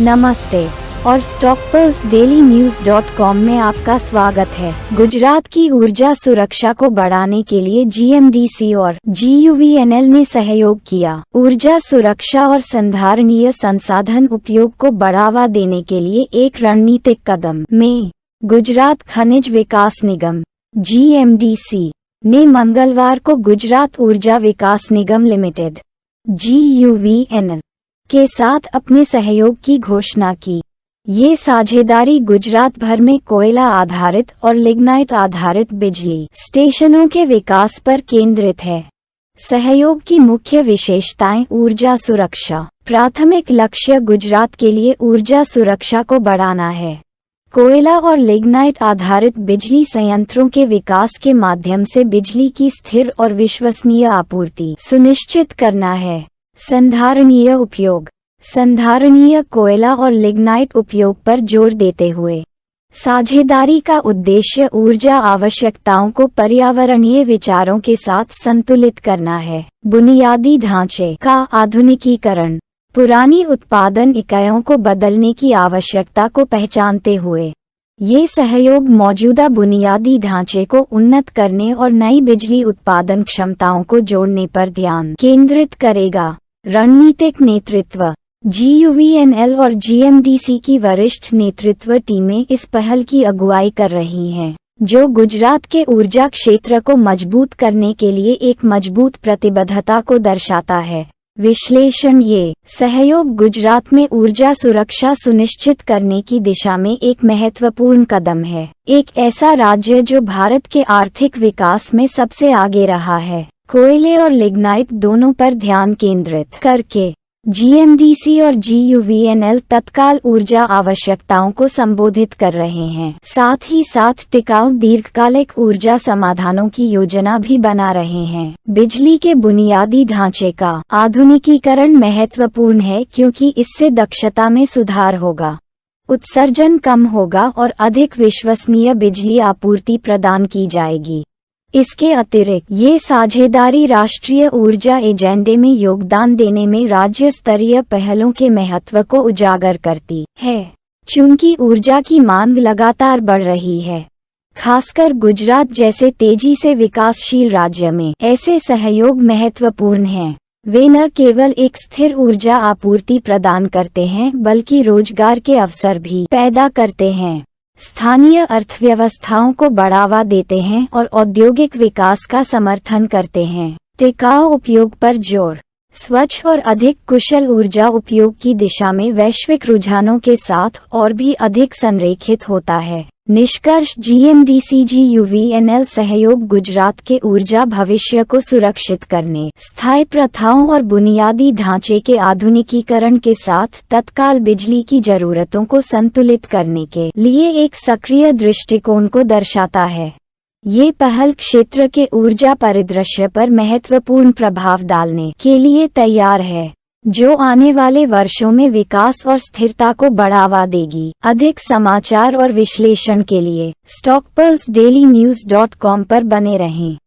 नमस्ते और StockPulseDailyNews.com में आपका स्वागत है। गुजरात की ऊर्जा सुरक्षा को बढ़ाने के लिए GMDC और GUVNL ने सहयोग किया। ऊर्जा सुरक्षा और संधारणीय संसाधन उपयोग को बढ़ावा देने के लिए एक रणनीतिक कदम में गुजरात खनिज विकास निगम GMDC ने मंगलवार को गुजरात ऊर्जा विकास निगम लिमिटेड GUVNL के साथ अपने सहयोग की घोषणा की। ये साझेदारी गुजरात भर में कोयला आधारित और लिग्नाइट आधारित बिजली स्टेशनों के विकास पर केंद्रित है। सहयोग की मुख्य विशेषताएं ऊर्जा सुरक्षा। प्राथमिक लक्ष्य गुजरात के लिए ऊर्जा सुरक्षा को बढ़ाना है। कोयला और लिग्नाइट आधारित बिजली संयंत्रों के विकास के माध्यम से बिजली की स्थिर और विश्वसनीय आपूर्ति सुनिश्चित करना है। संधारणीय उपयोग। संधारणीय कोयला और लिग्नाइट उपयोग पर जोर देते हुए साझेदारी का उद्देश्य ऊर्जा आवश्यकताओं को पर्यावरणीय विचारों के साथ संतुलित करना है। बुनियादी ढांचे का आधुनिकीकरण। पुरानी उत्पादन इकाइयों को बदलने की आवश्यकता को पहचानते हुए ये सहयोग मौजूदा बुनियादी ढांचे को उन्नत करने और नई बिजली उत्पादन क्षमताओं को जोड़ने पर ध्यान केंद्रित करेगा। रणनीतिक नेतृत्व। GUVNL और GMDC की वरिष्ठ नेतृत्व टीमें इस पहल की अगुवाई कर रही हैं, जो गुजरात के ऊर्जा क्षेत्र को मजबूत करने के लिए एक मजबूत प्रतिबद्धता को दर्शाता है। विश्लेषण। ये सहयोग गुजरात में ऊर्जा सुरक्षा सुनिश्चित करने की दिशा में एक महत्वपूर्ण कदम है। एक ऐसा राज्य जो भारत के आर्थिक विकास में सबसे आगे रहा है, कोयले और लिग्नाइट दोनों पर ध्यान केंद्रित करके GMDC और GUVNL तत्काल ऊर्जा आवश्यकताओं को संबोधित कर रहे हैं। साथ ही साथ टिकाऊ दीर्घकालिक ऊर्जा समाधानों की योजना भी बना रहे हैं। बिजली के बुनियादी ढांचे का आधुनिकीकरण महत्वपूर्ण है क्योंकि इससे दक्षता में सुधार होगा, उत्सर्जन कम होगा और अधिक विश्वसनीय बिजली आपूर्ति प्रदान की जाएगी। इसके अतिरिक्त ये साझेदारी राष्ट्रीय ऊर्जा एजेंडे में योगदान देने में राज्य स्तरीय पहलों के महत्व को उजागर करती है। चूंकि ऊर्जा की मांग लगातार बढ़ रही है, खासकर गुजरात जैसे तेजी से विकासशील राज्य में, ऐसे सहयोग महत्वपूर्ण हैं। वे न केवल एक स्थिर ऊर्जा आपूर्ति प्रदान करते हैं बल्कि रोजगार के अवसर भी पैदा करते हैं, स्थानीय अर्थव्यवस्थाओं को बढ़ावा देते हैं और औद्योगिक विकास का समर्थन करते हैं। टिकाऊ उपयोग पर जोर। स्वच्छ और अधिक कुशल ऊर्जा उपयोग की दिशा में वैश्विक रुझानों के साथ और भी अधिक संरेखित होता है। निष्कर्ष। GMDC GUVNL सहयोग गुजरात के ऊर्जा भविष्य को सुरक्षित करने, स्थायी प्रथाओं और बुनियादी ढांचे के आधुनिकीकरण के साथ तत्काल बिजली की जरूरतों को संतुलित करने के लिए एक सक्रिय दृष्टिकोण को दर्शाता है। ये पहल क्षेत्र के ऊर्जा परिदृश्य पर महत्वपूर्ण प्रभाव डालने के लिए तैयार है, जो आने वाले वर्षों में विकास और स्थिरता को बढ़ावा देगी। अधिक समाचार और विश्लेषण के लिए StockPulseDailyNews.com पर बने रहें।